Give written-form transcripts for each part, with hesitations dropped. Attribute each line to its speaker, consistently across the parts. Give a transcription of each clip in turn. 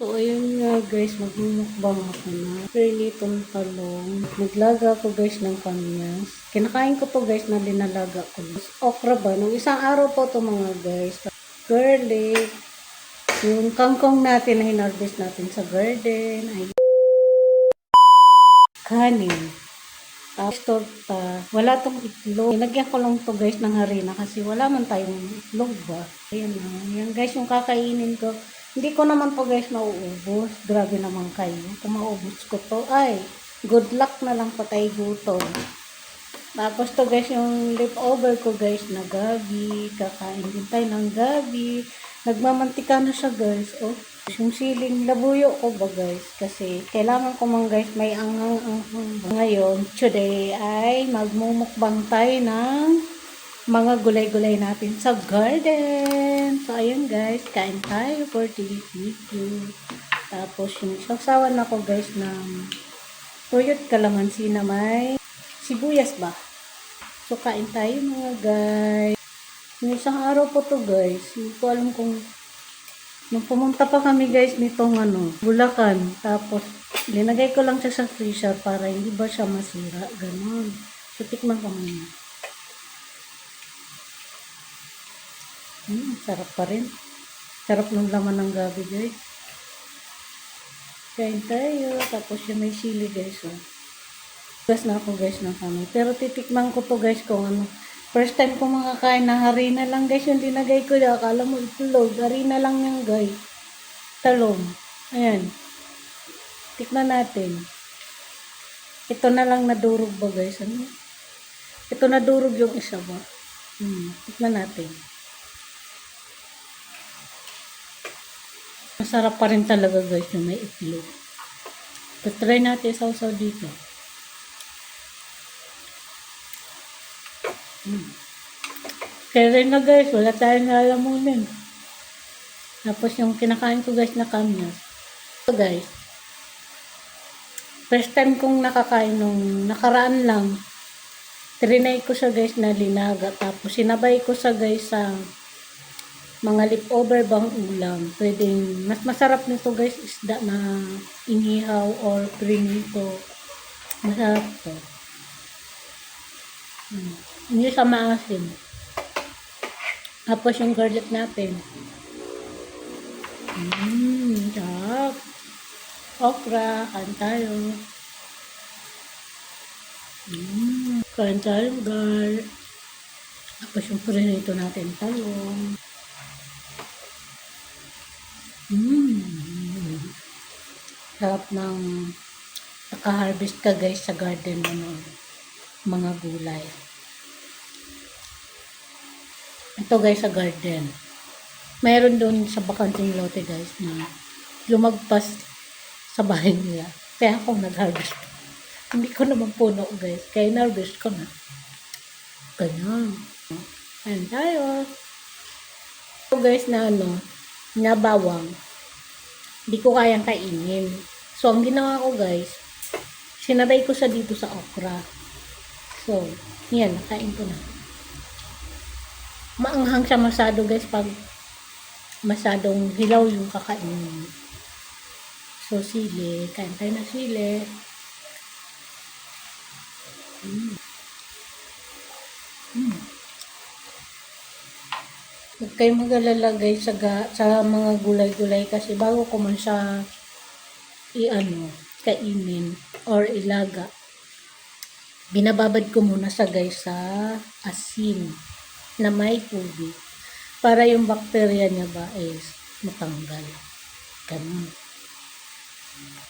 Speaker 1: So, ayun nga guys, magmumukbang ako na prinitong talong. Naglaga ko guys ng kamyas. Kinakain ko to guys na linalaga ko. Okra ba? Nung isang araw po to mga guys. Garlic. Yung kangkong natin na hinarvest natin sa garden. Ay, kanin. Tapos torta. Wala tong itlog. Nilagyan ko lang to guys ng harina kasi wala man tayong itlog ba. Ayan na. Yan guys yung kakainin ko. Hindi ko naman to guys mauubos. Grabe naman kayo. Kung maubos ko to, ay, good luck na lang patay gutom. Tapos to guys yung leftover ko guys na gabi. Kakain din tayo ng gabi. Nagmamantika na siya guys. Oh, yung siling labuyo ko ba guys. Kasi kailangan ko man guys may angang-angang. Ngayon, today ay magmumukbang tayo ng mga gulay-gulay natin sa garden. So, ayun guys, kain tayo for today's video. Tapos, yung sasawan ako guys ng tuyot kalamansi na may sibuyas ba? So, kain tayo mga guys. Yung isang araw po to guys. Hindi ko alam kung nung pumunta pa kami guys nitong Bulacan. Tapos, linagay ko lang siya sa freezer para hindi ba siya masira. Ganon. So, tikman ko muna. Sarap pa rin. Sarap ng laman ng gabi guys. Kain tayo. Tapos yung may sili guys. Oh. Gas na ako guys ng kami. Pero titikman ko to guys kung ano. First time ko makakain na harina lang guys. Yung dinagay ko na. Akala mo itlog. Harina lang yan guys. Talong. Ayan. Tikman natin. Ito na lang nadurog ba guys. Ano? Ito nadurog yung isa ba. Tikman natin. Masarap pa rin talaga guys yung may itlog. So, try natin sausaw dito. Kaya rin na guys, wala tayong lalamunin. Tapos yung kinakain ko guys na kamyas. So guys, first time kong nakakain nung nakaraan lang. Trinay ko siya guys na linaga. Tapos sinabay ko sa guys sa mga leftover bang ulam. Pwedeng, mas masarap nito guys, isda na inihaw or prinito. Masarap to. Hindi siya maasim. Tapos yung garlic natin. Sarap. Okra, kain tayo. Kain tayo guys. Tapos yung prinito natin talong. Sarap ng naka-harvest ka guys sa garden mo mga gulay. Ito guys sa garden. Mayroon doon sa bakanting lote guys na lumagpas sa bahay nila. Kaya ako nag-harvest. Hindi ko naman puno guys. Kaya na-harvest ko na. Ganyan. Ayan tayo. Ito guys na na bawang. Hindi ko kayang kainin. So, ang ginawa ko guys, sinabay ko sa dito sa okra. So, yan, nakain ko na. Maanghang siya masyado guys pag masyadong hilaw yung kakainin. So, sili. Kain tayo na sili. Huwag kayong mag-alala guys sa mga gulay-gulay kasi bago ko man siya kainin or ilaga. Binababad ko muna sa guys sa asin na may tubig para yung bakterya niya ba is matanggal. Ganun.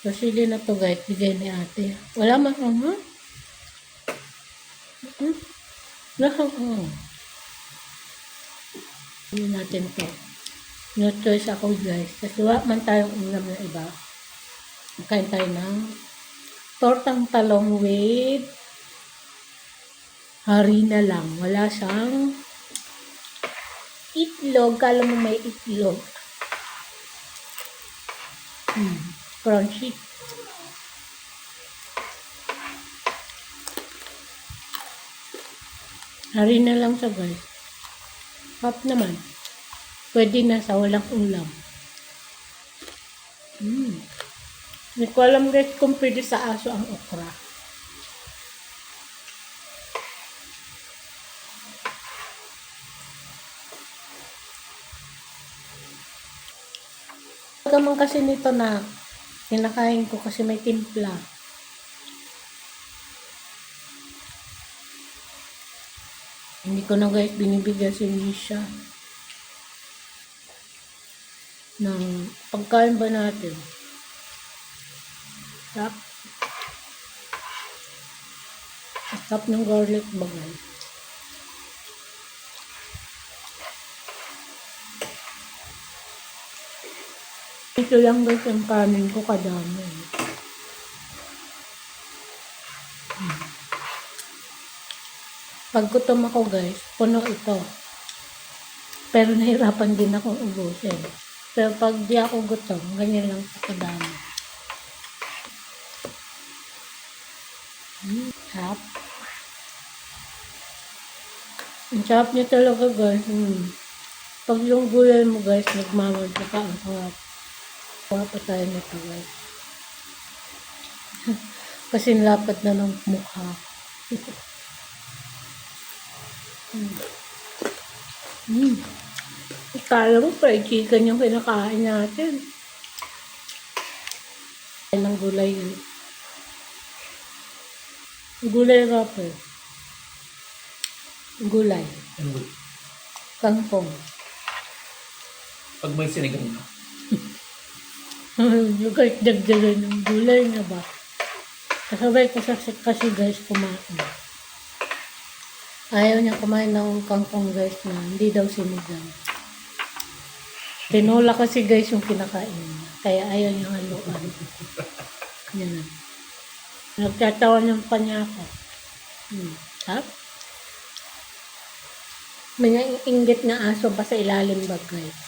Speaker 1: So, sili na to guys. Bigay ni ate. Wala man. Hindi natin to. No choice ako guys. Kasi wala man tayong ulam na iba. Kain tayo ng tortang talong with harina lang. Wala siyang itlog. Kala mo may itlog. Crunchy. Harina lang siya guys. Hap naman. Pwede na sa walang ulam. Hindi ko alam guys kung pwede sa aso ang okra. Naman kasi nito na kinakain ko kasi may timpla. Hindi ko na guys binibigyan si Misha ng pagkain ba natin. Tap. Tap ng garlic ba guys? Ito lang guys ang kanin ko kadami. Pag gutom ako guys, puno ito. Pero nahirapan din akong ubusin. Pero pag di ako gutom, ganyan lang kadami. Sarap. Ang sarap niya talaga guys. Pag yung gulay mo guys, nagmamagda ka ang sarap. Kuha pa tayo nito guys. Kasi lapat na ng mukha. Ikala mo fried chicken yung kinakain natin. Ay ng gulay yun. Gulay wrapper. Gulay. Kangkong.
Speaker 2: Pag may sinigang na.
Speaker 1: Yung guys, dagdagan ng gulay na ba? Kasabay ko kasi guys kumain. Ayaw niya kumain ng kangkong guys na hindi daw sinigang. Tinola kasi guys yung kinakain niya. Kaya ayaw niya haluan. Yan na. Nagtatawan yung panyako. Tap. May inggit na aso ba sa ilalim ba guys?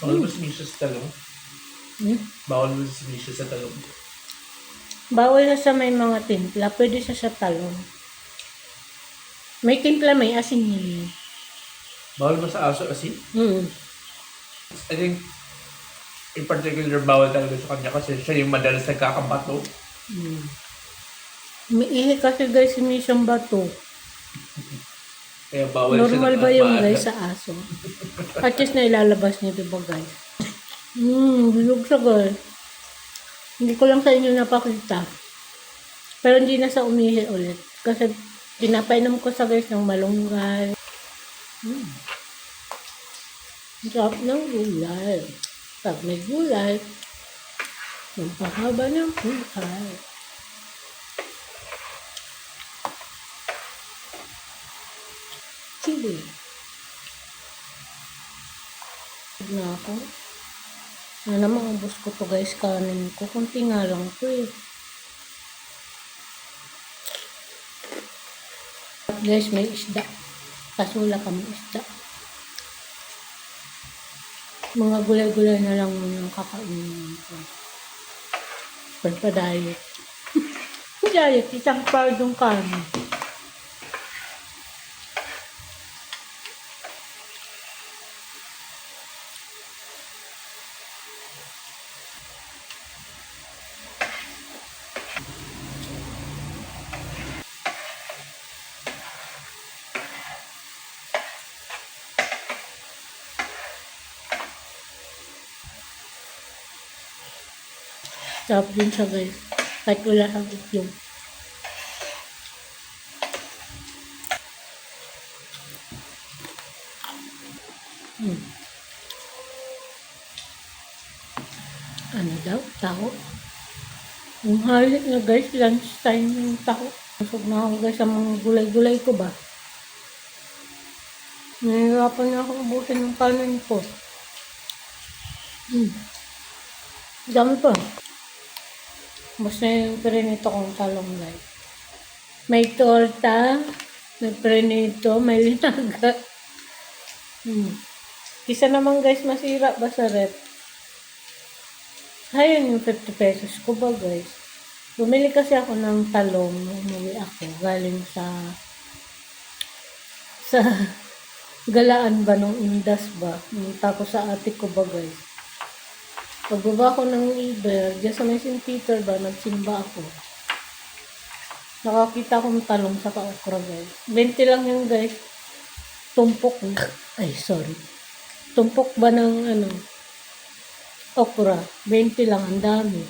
Speaker 2: Bawal mo si Misha sa talong? Bawal mo si Misha sa talong?
Speaker 1: Bawal na sa may mga timpla. Pwede siya sa talong. May timpla, may asin yun.
Speaker 2: Bawal mo sa aso asin? I think, in particular, bawal talaga sa kanya kasi siya yung madalas nagkakabato.
Speaker 1: May ihi kasi guys, may siyang bato.
Speaker 2: Kaya bawal
Speaker 1: Normal
Speaker 2: siya
Speaker 1: ba yung guys sa aso? At least na ilalabas niyo, diba guys? Bilog siya guys. Hindi ko lang sa inyo napakita. Pero hindi na sa umihi ulit. Kasi pinapainom ko sa guys ng malunggay. Sarap ng gulay. Pag may gulay, magpahaba ng buhay. Chili. Na ako. Na naman ubos ko to guys, kanin ko. Kunti nga lang to eh. Guys, may isda. Kasula kami isda. Mga gulay-gulay na lang yung kakainin ko. Pagpa-diet. Diet, isang pardong kanin. Sarap din siya guys. Kahit wala kang itlog. Ano daw? Taho? Yung halik na guys, lunch time yung taho. Masog na ako guys sa mga gulay-gulay ko ba? Nahihirapan na ako ubusin yung kanin ko. Dami pa. Mas na yung perinito kong talong guys. May torta, may perinito, may linaga. Isa naman guys masira ba sa rep? Ayun yung 50 pesos ko ba guys. Bumili kasi ako ng talong nung umuwi ako galing sa galaan ba nung indas ba? Pumunta ko sa ate ko ba guys. Pagbaba ko ng Iber, diyan sa may St. Peter ba, nagsimba ako. Nakakita akong talong sa okra guys. 20 lang yan guys. Tumpok. Ay, sorry. Tumpok ba ng okra? 20 lang, ang dami.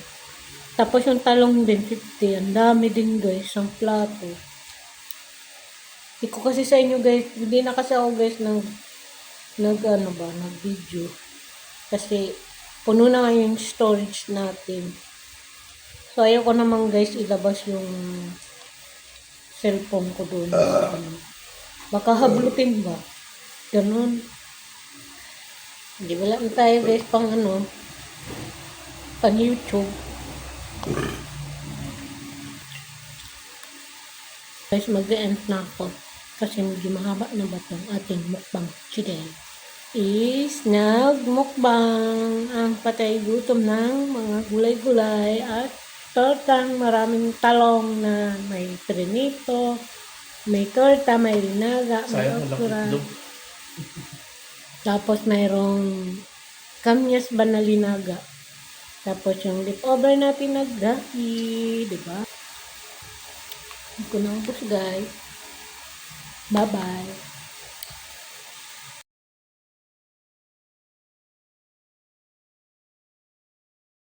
Speaker 1: Tapos yung talong din, 50. Ang dami din guys, ang plato. Hindi ko kasi sa inyo guys, hindi na kasi ako guys nag-video. Kasi puno na nga yung storage natin. So ayaw ko naman guys ilabas yung cellphone ko doon. Baka hablutin ba? Ganun. Hindi wala na tayo guys pang pang YouTube. Guys, mag-end na ako. Kasi medyo mahaba na ba itong ating mukbang today. Is nagmukbang ang patay gutom ng mga gulay-gulay at tortang maraming talong na may prenito, may torta, may linaga, may
Speaker 2: Sayang walang
Speaker 1: okra.
Speaker 2: itlog.
Speaker 1: Tapos mayroong kamyas ba na linaga. Tapos yung leftover natin nagdaki, di ba? Hindi ko na ubos guys. Bye-bye.